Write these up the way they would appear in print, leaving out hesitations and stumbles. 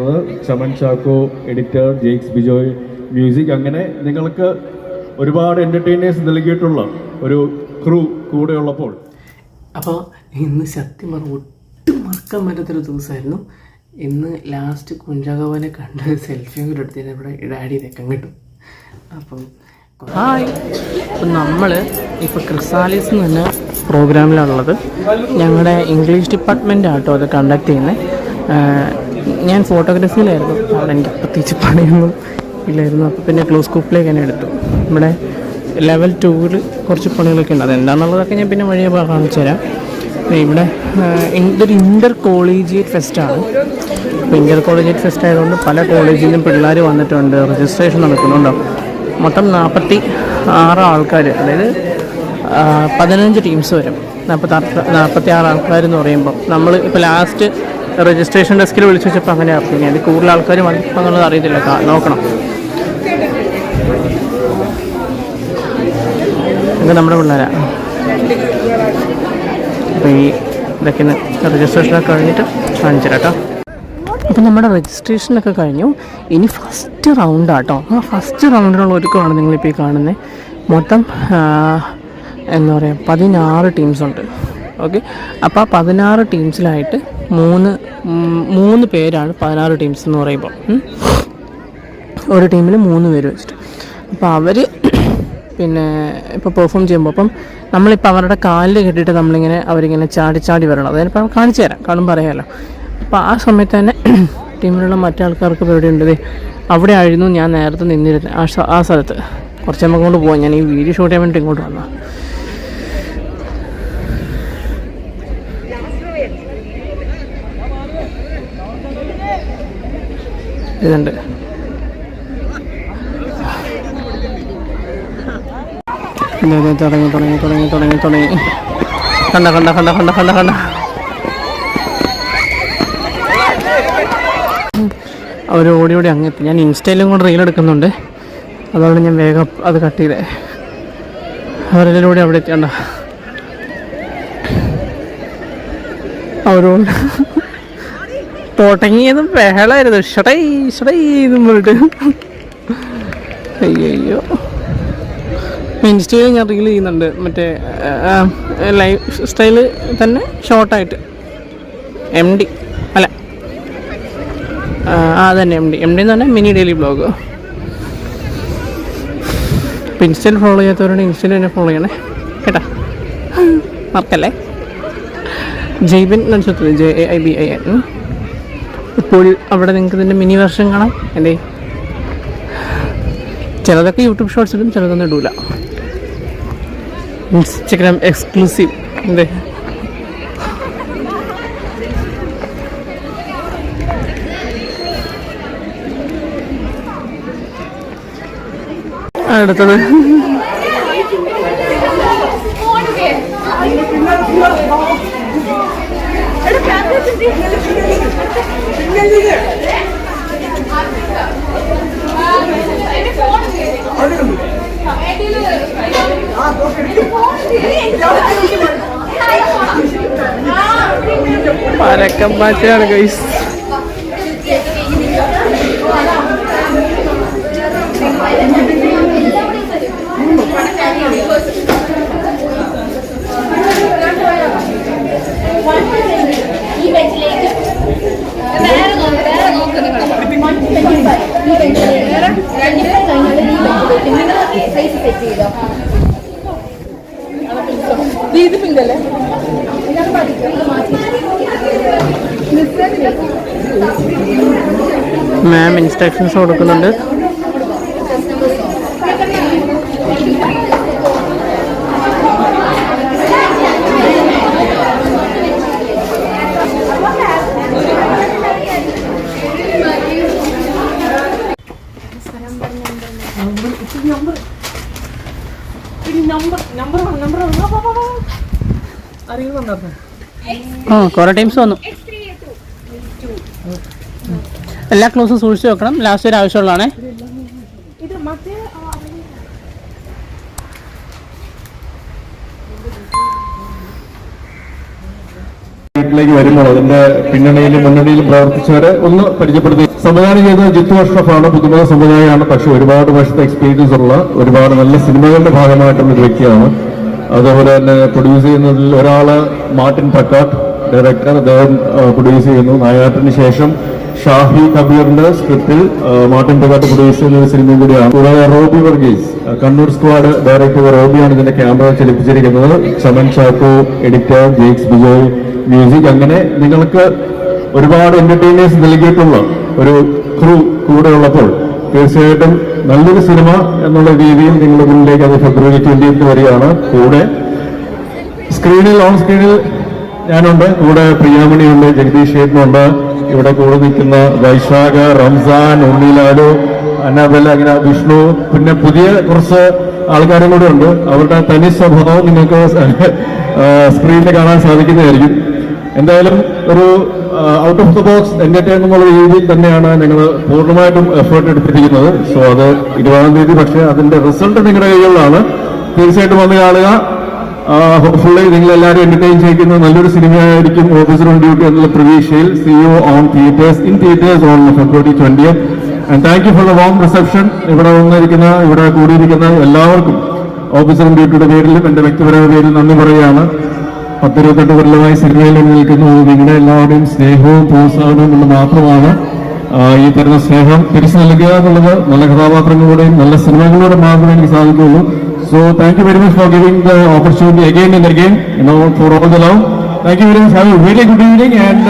ചെയ്തിരിക്കുന്നത്. Chaman Chacko editor, Jakes Bejoy music, അങ്ങനെ നിങ്ങൾക്ക് ഒരുപാട് എൻ്റർടൈനേഴ്സ് നൽകിയിട്ടുള്ള ഒരു ക്രൂ കൂടെ ഉള്ളപ്പോൾ. അപ്പോൾ ഇന്ന് സത്യം പറഞ്ഞ ഒട്ടും മറക്കാൻ പറ്റാത്തൊരു ദിവസമായിരുന്നു. ഇന്ന് ലാസ്റ്റ് കുഞ്ചാകോവനെ കണ്ട് സെൽഫിയും കൂടെ എടുത്തത് ഇവിടെ ഡാഡി ഇതൊക്കെ കിട്ടും. അപ്പം ഹായ്, അപ്പം നമ്മൾ ഇപ്പോൾ ക്രിസാലിസ് എന്ന് പറഞ്ഞ പ്രോഗ്രാമിലാണുള്ളത്. ഞങ്ങളുടെ ഇംഗ്ലീഷ് ഡിപ്പാർട്ട്മെൻ്റ് ആട്ടോ അത് കണ്ടക്ട് ചെയ്യുന്നത്. ഞാൻ ഫോട്ടോഗ്രാഫിയിലായിരുന്നു, അവിടെ എനിക്ക് പ്രത്യേകിച്ച് പണിയൊന്നും ഇല്ലായിരുന്നു. അപ്പോൾ പിന്നെ ക്ലോസ് സ്കൂപ്പിലേക്ക് തന്നെ എടുത്തു. ഇവിടെ ലെവൽ 2 കുറച്ച് പണികളൊക്കെ ഉണ്ട്. അതെന്താണെന്നുള്ളതൊക്കെ ഞാൻ പിന്നെ വഴിയെ കാണിച്ചു തരാം. ഇവിടെ ഇതൊരു ഇൻ്റർ കോളേജിയേറ്റ് ഫെസ്റ്റാണ്. അപ്പോൾ ഇൻ്റർ കോളേജിയേറ്റ് ഫെസ്റ്റ് ആയതുകൊണ്ട് പല കോളേജിൽ നിന്നും പിള്ളേർ വന്നിട്ടുണ്ട്, രജിസ്ട്രേഷൻ നടക്കുന്നുണ്ടോ. മൊത്തം 46 ആൾക്കാർ, അതായത് 15 ടീംസ് വരും. 46 ആൾക്കാരെന്ന് പറയുമ്പോൾ നമ്മൾ ഇപ്പോൾ ലാസ്റ്റ് രജിസ്ട്രേഷൻ ഡെസ്കിൽ വിളിച്ച് വെച്ചപ്പോൾ അങ്ങനെ അറിയില്ല. അത് കൂടുതൽ ആൾക്കാർ വന്നപ്പോൾ എന്നുള്ളത് അറിയത്തില്ല, നോക്കണം. ഇത് നമ്മുടെ പിള്ളേരാണ്. അപ്പോൾ ഈ ഇതൊക്കെ രജിസ്ട്രേഷനൊക്കെ കഴിഞ്ഞിട്ട് കാണിച്ചു തരാം കേട്ടോ. അപ്പോൾ നമ്മുടെ രജിസ്ട്രേഷനൊക്കെ കഴിഞ്ഞു. ഇനി ഫസ്റ്റ് റൗണ്ടാട്ടോ. ആ ഫസ്റ്റ് റൗണ്ടിനുള്ള ഒരുക്കമാണ് നിങ്ങളിപ്പോൾ ഈ കാണുന്നത്. മൊത്തം എന്താ പറയുക 16 ടീംസുണ്ട്. ഓക്കെ, അപ്പോൾ ആ 16 ടീംസിലായിട്ട് മൂന്ന് പേരാണ് 16 ടീംസ് എന്ന് പറയുമ്പോൾ. ഒരു ടീമിൽ 3 പേര് വെച്ചിട്ട്. അപ്പോൾ അവർ പിന്നെ ഇപ്പോൾ പെർഫോം ചെയ്യുമ്പോൾ അപ്പം നമ്മളിപ്പോൾ അവരുടെ കാലിൽ കെട്ടിയിട്ട് നമ്മളിങ്ങനെ അവരിങ്ങനെ ചാടി വരണം. അതിനിപ്പോൾ കാണിച്ചു തരാം, കാണുമ്പോൾ അറിയാമല്ലോ. അപ്പോൾ ആ സമയത്ത് തന്നെ ടീമിലുള്ള മറ്റാൾക്കാർക്ക് എവിടെയുണ്ട്, അവിടെ ആയിരുന്നു ഞാൻ നേരത്തെ നിന്നിരുന്നത്. ആ സ്ഥലത്ത് കുറച്ച് നമുക്ക് കൊണ്ട് പോകാം. ഞാൻ ഈ വീഡിയോ ഷൂട്ട് ചെയ്യാൻ വേണ്ടി ഇങ്ങോട്ട് വന്നാൽ ഇതുണ്ട്. തുടങ്ങി കണ്ട അവർ ഓടി അങ്ങെത്തി. ഞാൻ ഇൻസ്റ്റയിലും കൂടെ റീൽ എടുക്കുന്നുണ്ട്, അതുകൊണ്ട് ഞാൻ വേഗം അത് കട്ട് ചെയ്തേ. അവരെല്ലാം കൂടി അവിടെ എത്തിയണ്ട. അവരോട് തുടങ്ങിയതും ബഹളായിരുന്നു, ഷടൈന്നും പറഞ്ഞിട്ട്. അയ്യോ, ഇൻസ്റ്റയിൽ ഞാൻ റീൽ ചെയ്യുന്നുണ്ട്, മറ്റേ ലൈഫ് സ്റ്റൈല് തന്നെ ഷോർട്ടായിട്ട്. MD അല്ല, അതന്നെ MD എന്ന് പറഞ്ഞാൽ മിനി ഡെയിലി ബ്ലോഗ്. ഇപ്പോൾ ഇൻസ്റ്റയിൽ ഫോളോ ചെയ്യാത്തവരുടെ ഇൻസ്റ്റയിൽ തന്നെ ഫോളോ ചെയ്യണേ കേട്ടാ, മറക്കല്ലേ. ജൈബിൻ നടിച്ചത് JAIBIN. ഇപ്പോൾ അവിടെ നിങ്ങൾക്ക് ഇതിൻ്റെ മിനി വെർഷൻ കാണാം. എൻ്റെ ചിലതൊക്കെ യൂട്യൂബ് ഷോർട്സ് ഇടും, ചിലതൊന്നും ഇടൂല. Instagram exclusive. എന്തേ അടുത്തത് പരക്കം പാച്ചാണ് ഗൈസ്. മാം ഇൻസ്ട്രക്ഷൻസ് കൊടുക്കുന്നുണ്ട്. കുറെ ടൈംസ് വന്നു. എല്ലാ ക്ലോസും സൂക്ഷിച്ച് വെക്കണം, ലാസ്റ്റ് ഒരു ആവശ്യമുള്ളതാണേ. ബാക്കിലേക്ക് വരുമ്പോൾ അതിന്റെ പിന്നണിയിലും മുന്നണിയിലും പ്രവർത്തിച്ചവരെ ഒന്ന് പരിചയപ്പെടുത്തി. സംവിധാനം ചെയ്തത് ജിത്തു അഷ്റഫാണ്. പുതുമുഖ സംവിധായകമാണ്. പക്ഷെ ഒരുപാട് വർഷത്തെ എക്സ്പീരിയൻസ് ഉള്ള ഒരുപാട് നല്ല സിനിമകളുടെ ഭാഗമായിട്ടുള്ള ഒരു വ്യക്തിയാണ്. അതുപോലെ തന്നെ പ്രൊഡ്യൂസ് ചെയ്യുന്നതിൽ ഒരാള് മാർട്ടിൻ പ്രക്കാട്ട്, ഡയറക്ടർ, അദ്ദേഹം പ്രൊഡ്യൂസ് ചെയ്യുന്നു. നായാട്ടിന് ശേഷം ഷാഹി കബീറിന്റെ സ്ക്രിപ്റ്റിൽ മാർട്ടിൻ പ്രക്കാട്ട് പ്രൊഡ്യൂസ് ചെയ്യുന്ന ഒരു സിനിമയും കൂടിയാണ്. കൂടാതെ റോബി വർഗീസ്, കണ്ണൂർ സ്ക്വാഡ് ഡയറക്ടർ റോബിയാണ് ഇതിന്റെ ക്യാമറ ചലിപ്പിച്ചിരിക്കുന്നത്. Chaman Chacko editor, Jakes Bejoy music. അങ്ങനെ നിങ്ങൾക്ക് ഒരുപാട് എന്റർടൈനേഴ്സ് നൽകിയിട്ടുള്ള ഒരു ക്രൂ കൂടെ ഉള്ളപ്പോൾ തീർച്ചയായിട്ടും നല്ലൊരു സിനിമ എന്നുള്ള രീതിയിൽ നിങ്ങളുടെ മുന്നിലേക്ക് അത് ഫെബ്രുവരി 20th വരികയാണ്. കൂടെ സ്ക്രീനിൽ, ഓൺ സ്ക്രീനിൽ ഞാനുണ്ട്, കൂടെ പ്രിയാമണിയുണ്ട്, ജഗദീഷ് ചേട്ടനുണ്ട്, ഇവിടെ കൂടെ നിൽക്കുന്ന വൈശാഖ, റംസാൻ, ഉണ്ണിലാലു, അന്നബെല്ല, അങ്ങനെ വിഷ്ണു, പിന്നെ പുതിയ കുറച്ച് ആൾക്കാരും കൂടെ ഉണ്ട്. അവരുടെ തനി സ്വഭാവം നിങ്ങൾക്ക് സ്ക്രീനിൽ കാണാൻ സാധിക്കുന്നതായിരിക്കും. എന്തായാലും ഒരു out of the box entertainment എന്നുള്ള രീതിയിൽ തന്നെയാണ് ഞങ്ങൾ പൂർണ്ണമായിട്ടും എഫേർട്ട് എടുത്തിരിക്കുന്നത്. സോ അത് 20-ാം തീയതി, പക്ഷേ അതിന്റെ റിസൾട്ട് നിങ്ങളുടെ കൈകളിലാണ്. തീർച്ചയായിട്ടും വന്ന് കാണുക. ഹോപ്പ്ഫുള്ളി നിങ്ങളെല്ലാവരും എന്റർടൈൻ ചെയ്യിക്കുന്ന നല്ലൊരു സിനിമയായിരിക്കും ഓഫീസർ ഓൺ ഡ്യൂട്ടി എന്നുള്ള പ്രതീക്ഷയിൽ. C you on theatres on February 20th. And thank you for the warm reception. ഇവിടെ വന്നിരിക്കുന്ന, ഇവിടെ കൂടിയിരിക്കുന്ന എല്ലാവർക്കും ഓഫീസർ ഓൺ ഡ്യൂട്ടിയുടെ പേരിലും എന്റെ വ്യക്തിപരമായ പേരിൽ നന്ദി പറയുകയാണ്. 10-28 കൊല്ലമായി സിനിമയിൽ നിൽക്കുന്നു. നിങ്ങളുടെ എല്ലാവരുടെയും സ്നേഹവും പ്രോത്സാഹനവും കൊണ്ട് മാത്രമാണ് ഈ തരുന്ന സ്നേഹം തിരിച്ചു നൽകുക എന്നുള്ളത്. നല്ല കഥാപാത്രങ്ങളുടെയും നല്ല സിനിമകളിലൂടെ മാത്രമേ എനിക്ക് സാധിക്കുകയുള്ളൂ. So thank you very much for giving the opportunity again and again, for all the love. Thank you very much. Have A very good evening and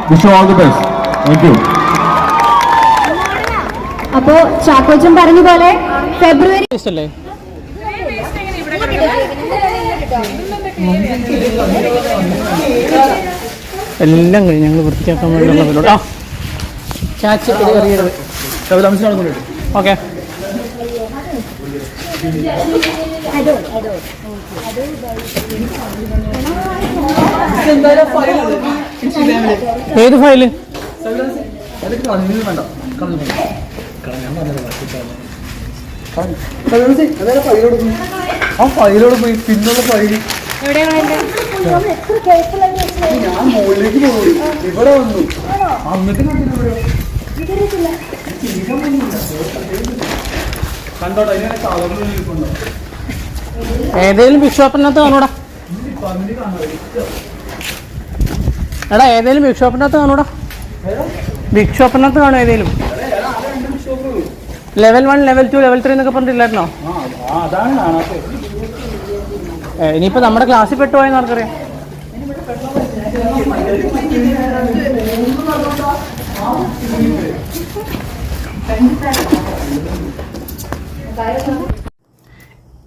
wish you all the best. Thank you. അപ്പോ ചാക്കോച്ചൻ പറഞ്ഞ പോലെ ഫെബ്രുവരി എല്ലാം കഴിഞ്ഞ് ഞങ്ങൾ വൃത്തിയാക്കാൻ വേണ്ടിയുള്ള okay. ഏത് file? ആ ഫയലോട് പോയി പിന്നുള്ള ഫയൽ ഞാൻ മുകളിലേക്ക് പോയി. ഇവിടെ വന്നു എന്നിട്ട് കണ്ടോട്ടോ. അതിനെ കളറിൽ നിൽക്കുന്നുണ്ടോ? ഏതേലും ബിഗ് ഷോപ്പിനകത്ത് കാണൂടാ. എടാ ഏതേലും ബിഗ് ഷോപ്പിനകത്ത് കാണൂടാ. ബിഗ് ഷോപ്പിനകത്ത് കാണും ഏതേലും. ലെവൽ 1, ലെവൽ 2, ലെവൽ 3 എന്നൊക്കെ പറഞ്ഞിട്ടില്ലായിരുന്നോ? ഇനിയിപ്പോ നമ്മുടെ ക്ലാസ്സിൽ പെട്ടുപോയെന്ന് ആർക്കറിയാം.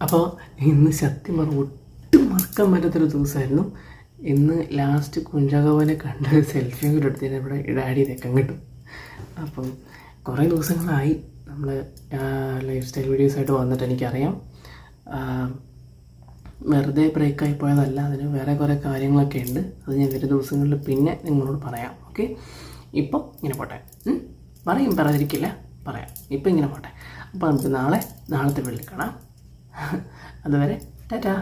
അപ്പോൾ ഇന്ന് സത്യം പറഞ്ഞ ഒട്ടും മറക്കാൻ പറ്റാത്തൊരു ദിവസമായിരുന്നു. ഇന്ന് ലാസ്റ്റ് കുഞ്ചാകോവനെ കണ്ട് സെൽഫിയും കൂടെ എടുത്തതിന് ഇവിടെ ഡാഡി തെക്കം കിട്ടും. അപ്പം കുറേ ദിവസങ്ങളായി നമ്മൾ ലൈഫ് സ്റ്റൈൽ വീഡിയോസായിട്ട് വന്നിട്ട്. എനിക്കറിയാം വെറുതെ ബ്രേക്കായി പോയതല്ല, അതിന് വേറെ കുറേ കാര്യങ്ങളൊക്കെ ഉണ്ട്. അത് ഞാൻ വരും ദിവസങ്ങളിൽ പിന്നെ നിങ്ങളോട് പറയാം. ഓക്കെ, ഇപ്പം ഇങ്ങനെ പോട്ടെ. പറയാതിരിക്കില്ല, പറയാം. ഇപ്പം ഇങ്ങനെ പോട്ടെ. അപ്പോൾ നമുക്ക് നാളത്തെ വെള്ളി കാണാം. അതുവരെ ടാറ്റാ.